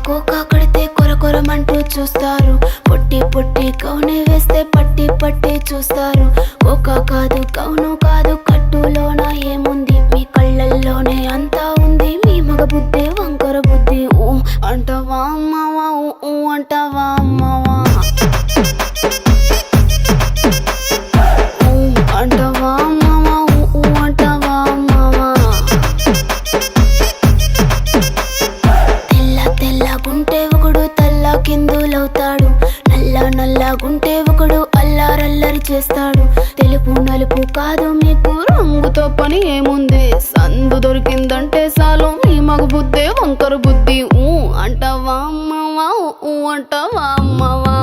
Cocoa కడితే కొరకొరమంటూ చూస్తారు. పొట్టి పొట్టి కౌనే వేస్తే పట్టి పట్టి చూస్తారు. కోకా కాదు కౌను కాదు కట్టులోన ఏముంది, మీ కళ్ళల్లోనే అంతా ఉంది. మీ మగ బుద్ధి వంకర బుద్ధి. ఊ అంటావా అమ్మావా, ఊ అంటావా అమ్మావా, ఊ అంటావా అమ్మావా, ఊ అంటావా అమ్మావా. తెల్ల తెల్లగుంటే ఒకడు తెల్ల కిందులవుతాడు, నల్ల నల్లగుంటే ఒకడు అల్లారల్లరి చేస్తాడు. తెలుపు నలుపు కాదు మీకు రంగుతో పని ఏముంది, సందు దొరికిందంటే చాలు మీ మగ బుద్ధే వంకర బుద్ధి. ఊ అంటావా అమ్మావా, ఊ అంటావా అమ్మావా.